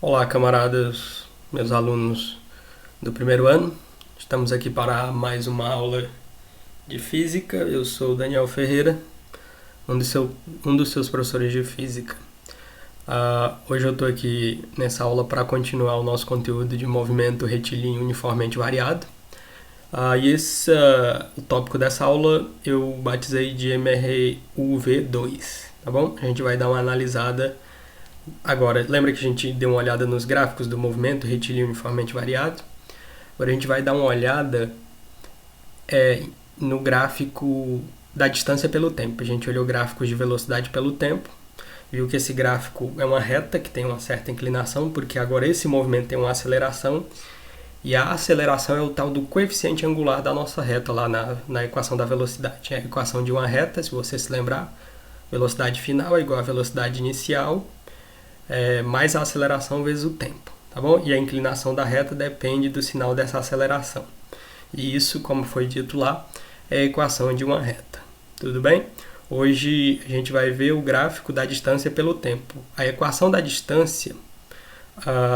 Olá, camaradas, meus alunos do primeiro ano. Estamos aqui para mais uma aula de física. Eu sou o Daniel Ferreira, um dos seus professores de física. Hoje eu estou aqui nessa aula para continuar o nosso conteúdo de movimento retilíneo uniformemente variado. O tópico dessa aula eu batizei de MRUV2, tá bom? A gente vai dar uma analisada. Agora, lembra que a gente deu uma olhada nos gráficos do movimento retilíneo uniformemente variado? Agora a gente vai dar uma olhada no gráfico da distância pelo tempo. A gente olhou gráficos de velocidade pelo tempo, viu que esse gráfico é uma reta que tem uma certa inclinação, porque agora esse movimento tem uma aceleração, e a aceleração é o tal do coeficiente angular da nossa reta lá na equação da velocidade. É a equação de uma reta, se você se lembrar, velocidade final é igual a velocidade inicial, mais a aceleração vezes o tempo, tá bom? E a inclinação da reta depende do sinal dessa aceleração. E isso, como foi dito lá, é a equação de uma reta. Tudo bem? Hoje a gente vai ver o gráfico da distância pelo tempo. A equação da distância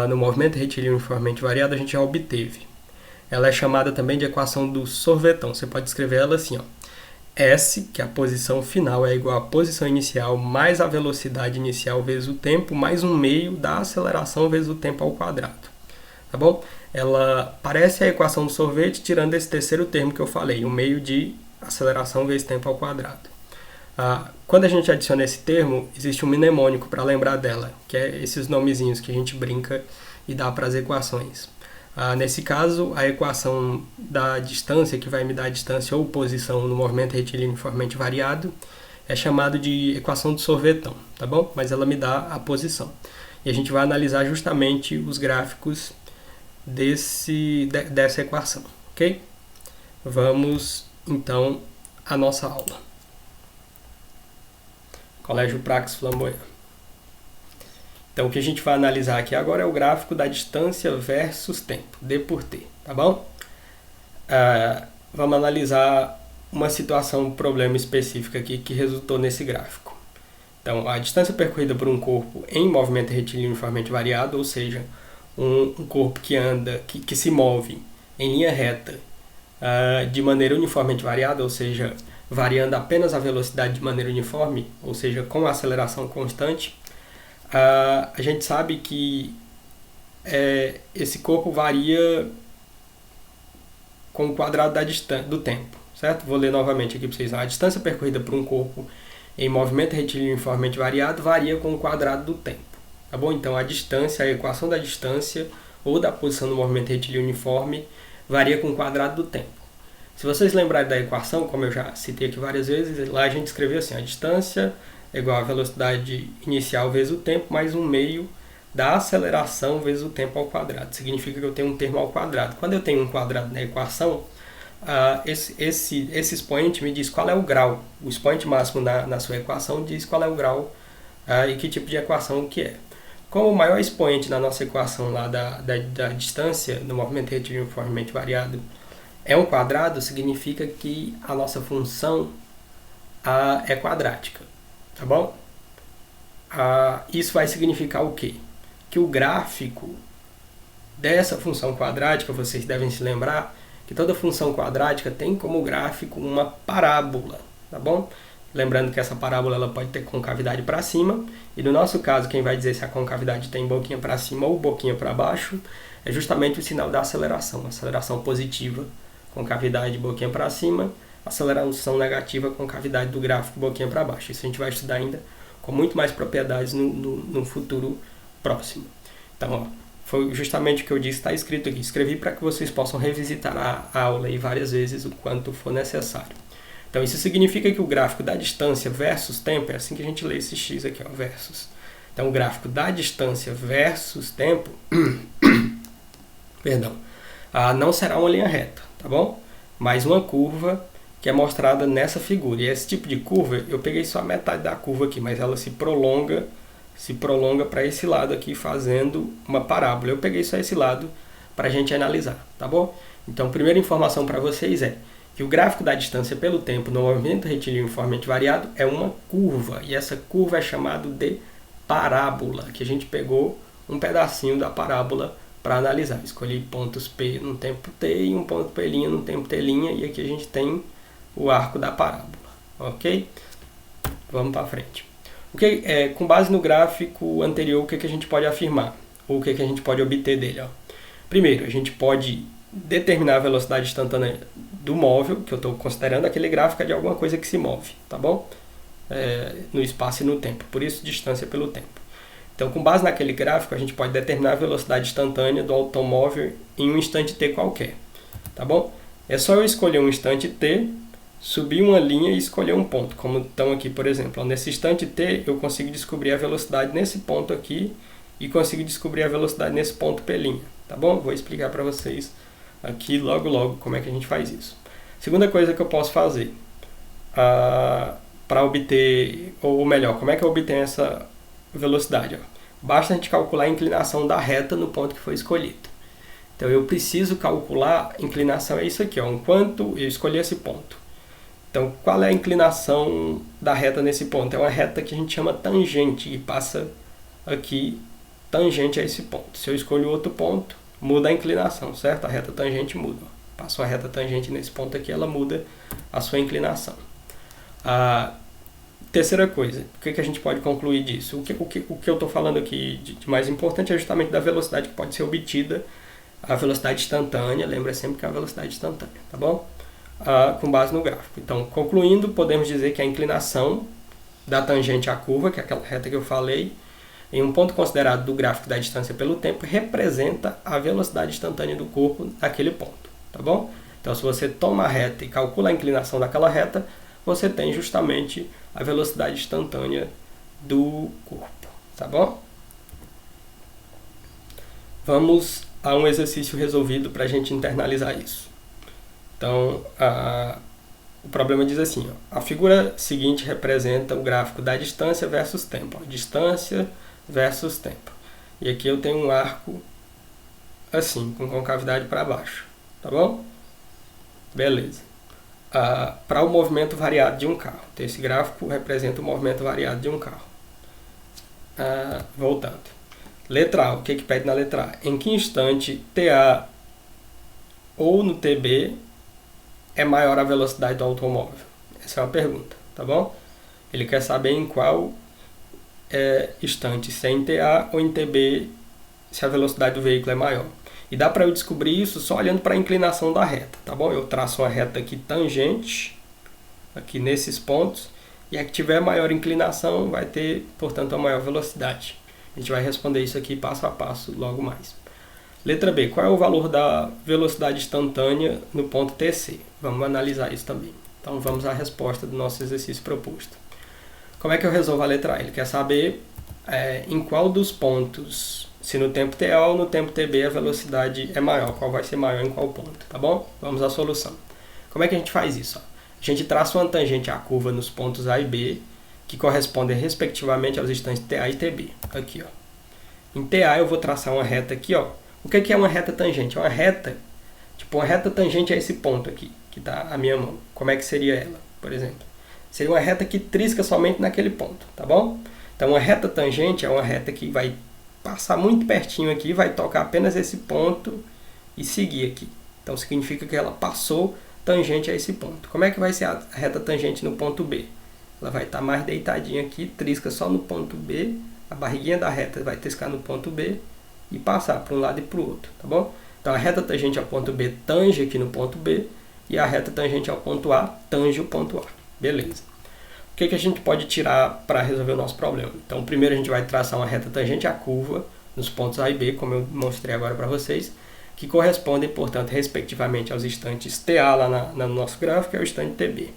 no movimento retilíneo uniformemente variado a gente já obteve. Ela é chamada também de equação do sorvetão. Você pode escrever ela assim, ó. S, que é a posição final, é igual à posição inicial mais a velocidade inicial vezes o tempo, mais um meio da aceleração vezes o tempo ao quadrado. Tá bom? Ela parece a equação do sorvete, tirando esse terceiro termo que eu falei, o meio de aceleração vezes tempo ao quadrado. Quando a gente adiciona esse termo, existe um mnemônico para lembrar dela, que é esses nomezinhos que a gente brinca e dá para as equações. Nesse caso, a equação da distância, que vai me dar a distância ou posição no movimento retilíneo uniformemente variado, é chamado de equação do sorvetão, tá bom? Mas ela me dá a posição. E a gente vai analisar justamente os gráficos dessa equação, ok? Vamos, então, à nossa aula. Colégio Praxis Flamboyant. Então, o que a gente vai analisar aqui agora é o gráfico da distância versus tempo, D por T, tá bom? Vamos analisar uma situação, um problema específico aqui que resultou nesse gráfico. Então, a distância percorrida por um corpo em movimento retilíneo uniformemente variado, ou seja, um corpo que anda, que se move em linha reta de maneira uniformemente variada, ou seja, variando apenas a velocidade de maneira uniforme, ou seja, com aceleração constante, a gente sabe que esse corpo varia com o quadrado do tempo, certo? Vou ler novamente aqui para vocês. A distância percorrida por um corpo em movimento retilíneo uniformemente variado varia com o quadrado do tempo, tá bom? Então a distância, a equação da distância ou da posição do movimento retilíneo uniforme varia com o quadrado do tempo. Se vocês lembrarem da equação, como eu já citei aqui várias vezes, lá a gente escreveu assim, a distância é igual à velocidade inicial vezes o tempo, mais um meio da aceleração vezes o tempo ao quadrado. Significa que eu tenho um termo ao quadrado. Quando eu tenho um quadrado na equação, esse expoente me diz qual é o grau. O expoente máximo na sua equação diz qual é o grau e que tipo de equação que é. Como o maior expoente na nossa equação lá da distância do movimento retilíneo uniformemente variado é um quadrado, significa que a nossa função é quadrática, tá bom? Isso vai significar o quê? Que o gráfico dessa função quadrática, vocês devem se lembrar que toda função quadrática tem como gráfico uma parábola, tá bom? Lembrando que essa parábola ela pode ter concavidade para cima, e no nosso caso, quem vai dizer se a concavidade tem boquinha para cima ou boquinha para baixo é justamente o sinal da aceleração, aceleração positiva, concavidade boquinha para cima, aceleração negativa, concavidade do gráfico boquinha para baixo. Isso a gente vai estudar ainda com muito mais propriedades no futuro próximo. Então, foi justamente o que eu disse, está escrito aqui. Escrevi para que vocês possam revisitar a aula aí várias vezes o quanto for necessário. Então, isso significa que o gráfico da distância versus tempo, é assim que a gente lê esse x aqui, ó, versus. Então, o gráfico da distância versus tempo, perdão, não será uma linha reta, tá bom? Mas uma curva que é mostrada nessa figura. E esse tipo de curva, eu peguei só a metade da curva aqui, mas ela se prolonga para esse lado aqui, fazendo uma parábola. Eu peguei só esse lado para a gente analisar, tá bom? Então, a primeira informação para vocês é que o gráfico da distância pelo tempo no movimento retilíneo uniformemente variado é uma curva, e essa curva é chamada de parábola, que a gente pegou um pedacinho da parábola para analisar. Escolhi pontos P no tempo T e um ponto P' no tempo T', e aqui a gente tem o arco da parábola, ok? Vamos para frente. Com base no gráfico anterior, o que a gente pode afirmar? Ou o que a gente pode obter dele? Ó? Primeiro, a gente pode determinar a velocidade instantânea do móvel, que eu estou considerando aquele gráfico de alguma coisa que se move, tá bom? No espaço e no tempo, por isso distância pelo tempo. Então, com base naquele gráfico, a gente pode determinar a velocidade instantânea do automóvel em um instante t qualquer, tá bom? É só eu escolher um instante t, subir uma linha e escolher um ponto, como estão aqui, por exemplo. Nesse instante t, eu consigo descobrir a velocidade nesse ponto aqui e consigo descobrir a velocidade nesse ponto P', tá bom? Vou explicar para vocês aqui logo como é que a gente faz isso. Segunda coisa que eu posso fazer para obter, ou melhor, como é que eu obtenho essa velocidade? Ó? Basta a gente calcular a inclinação da reta no ponto que foi escolhido. Então eu preciso calcular a inclinação, é isso aqui, ó, enquanto eu escolhi esse ponto. Então, qual é a inclinação da reta nesse ponto? É uma reta que a gente chama tangente, e passa aqui tangente a esse ponto. Se eu escolho outro ponto, muda a inclinação, certo? A reta tangente muda. Passou a reta tangente nesse ponto aqui, ela muda a sua inclinação. A terceira coisa, o que a gente pode concluir disso? O que eu estou falando aqui de mais importante é justamente da velocidade que pode ser obtida, a velocidade instantânea, lembra sempre que é a velocidade instantânea, tá bom? Com base no gráfico. Então, concluindo, podemos dizer que a inclinação da tangente à curva, que é aquela reta que eu falei, em um ponto considerado do gráfico da distância pelo tempo, representa a velocidade instantânea do corpo naquele ponto, tá bom? Então, se você toma a reta e calcula a inclinação daquela reta, você tem justamente a velocidade instantânea do corpo, tá bom? Vamos a um exercício resolvido para a gente internalizar isso. Então, o problema diz assim, ó, a figura seguinte representa o gráfico da distância versus tempo. Ó, distância versus tempo. E aqui eu tenho um arco assim, com concavidade para baixo. Tá bom? Beleza. Para o movimento variado de um carro. Então, esse gráfico representa o movimento variado de um carro. Voltando. Letra A. O que pede na letra A? Em que instante TA ou no TB é maior a velocidade do automóvel? Essa é uma pergunta, tá bom? Ele quer saber em qual instante, se é em TA ou em TB, se a velocidade do veículo é maior. E dá para eu descobrir isso só olhando para a inclinação da reta, tá bom? Eu traço uma reta aqui tangente, aqui nesses pontos, e a que tiver maior inclinação vai ter, portanto, a maior velocidade. A gente vai responder isso aqui passo a passo logo mais. Letra B. Qual é o valor da velocidade instantânea no ponto TC? Vamos analisar isso também. Então, vamos à resposta do nosso exercício proposto. Como é que eu resolvo a letra A? Ele quer saber em qual dos pontos, se no tempo TA ou no tempo TB, a velocidade é maior. Qual vai ser maior em qual ponto, tá bom? Vamos à solução. Como é que a gente faz isso? A gente traça uma tangente à curva nos pontos A e B, que correspondem respectivamente aos instantes TA e TB. Aqui, ó. Em TA eu vou traçar uma reta aqui, ó. O que é uma reta tangente? É uma reta, tipo uma reta tangente a esse ponto aqui, que está a minha mão. Como é que seria ela, por exemplo? Seria uma reta que trisca somente naquele ponto, tá bom? Então, uma reta tangente é uma reta que vai passar muito pertinho aqui, vai tocar apenas esse ponto e seguir aqui. Então, significa que ela passou tangente a esse ponto. Como é que vai ser a reta tangente no ponto B? Ela vai estar mais deitadinha aqui, trisca só no ponto B, a barriguinha da reta vai triscar no ponto B, e passar para um lado e para o outro, tá bom? Então, a reta tangente ao ponto B tange aqui no ponto B e a reta tangente ao ponto A tange o ponto A. Beleza. O que a gente pode tirar para resolver o nosso problema? Então, primeiro a gente vai traçar uma reta tangente à curva nos pontos A e B, como eu mostrei agora para vocês, que correspondem, portanto, respectivamente aos instantes TA lá no nosso gráfico e ao instante TB.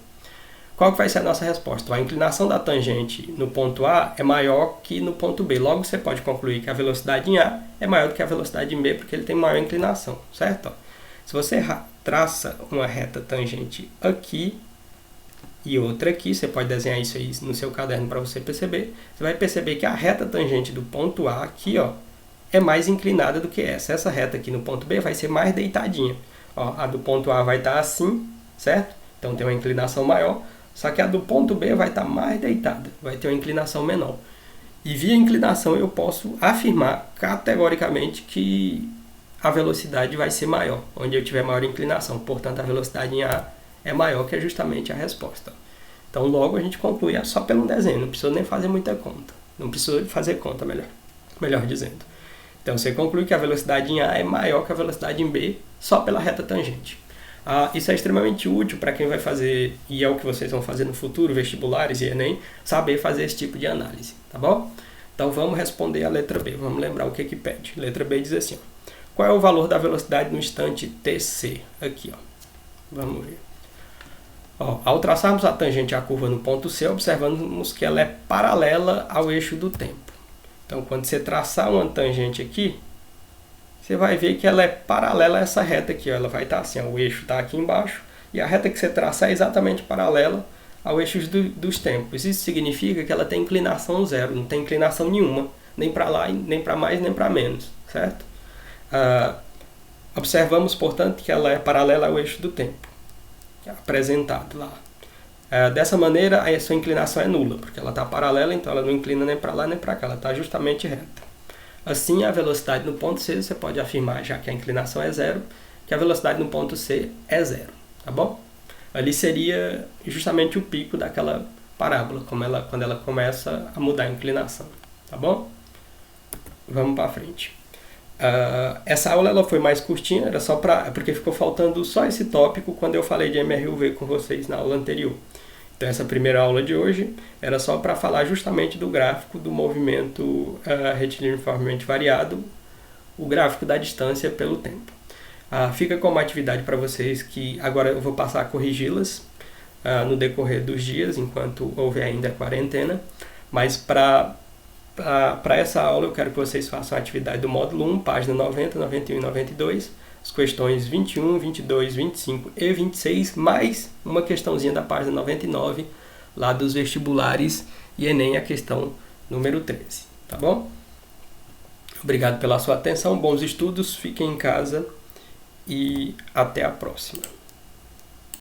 Qual que vai ser a nossa resposta? A inclinação da tangente no ponto A é maior que no ponto B. Logo, você pode concluir que a velocidade em A é maior do que a velocidade em B, porque ele tem maior inclinação, certo? Se você traça uma reta tangente aqui e outra aqui, você pode desenhar isso aí no seu caderno para você perceber. Você vai perceber que a reta tangente do ponto A aqui, ó, é mais inclinada do que essa. Essa reta aqui no ponto B vai ser mais deitadinha. Ó, a do ponto A vai estar assim, certo? Então tem uma inclinação maior. Só que a do ponto B vai estar mais deitada, vai ter uma inclinação menor. E via inclinação eu posso afirmar categoricamente que a velocidade vai ser maior, onde eu tiver maior inclinação. Portanto, a velocidade em A é maior, que é justamente a resposta. Então, logo a gente conclui só pelo desenho, não precisa nem fazer muita conta. Não precisa fazer conta, melhor dizendo. Então, você conclui que a velocidade em A é maior que a velocidade em B, só pela reta tangente. Isso é extremamente útil para quem vai fazer, e é o que vocês vão fazer no futuro, vestibulares e Enem, saber fazer esse tipo de análise, tá bom? Então, vamos responder a letra B, vamos lembrar o que pede. Letra B diz assim, ó, qual é o valor da velocidade no instante TC? Aqui, ó. Vamos ver. Ó, ao traçarmos a tangente à curva no ponto C, observamos que ela é paralela ao eixo do tempo. Então, quando você traçar uma tangente aqui, você vai ver que ela é paralela a essa reta aqui. Ó. Ela vai estar assim, ó, o eixo está aqui embaixo, e a reta que você traçar é exatamente paralela ao eixo dos tempos. Isso significa que ela tem inclinação zero, não tem inclinação nenhuma, nem para lá, nem para mais, nem para menos, certo? Observamos, portanto, que ela é paralela ao eixo do tempo, apresentado lá. Dessa maneira, a sua inclinação é nula, porque ela está paralela, então ela não inclina nem para lá nem para cá, ela está justamente reta. Assim, a velocidade no ponto C, você pode afirmar, já que a inclinação é zero, que a velocidade no ponto C é zero, tá bom? Ali seria justamente o pico daquela parábola, quando ela começa a mudar a inclinação, tá bom? Vamos para frente. Essa aula ela foi mais curtinha, era só porque ficou faltando só esse tópico quando eu falei de MRUV com vocês na aula anterior. Então essa primeira aula de hoje era só para falar justamente do gráfico do movimento retilíneo uniformemente variado, o gráfico da distância pelo tempo. Fica como atividade para vocês que agora eu vou passar a corrigi-las no decorrer dos dias, enquanto houver ainda a quarentena, mas para essa aula eu quero que vocês façam a atividade do módulo 1, página 90, 91 e 92, as questões 21, 22, 25 e 26, mais uma questãozinha da página 99, lá dos vestibulares e Enem, a questão número 13, tá bom? Obrigado pela sua atenção, bons estudos, fiquem em casa e até a próxima.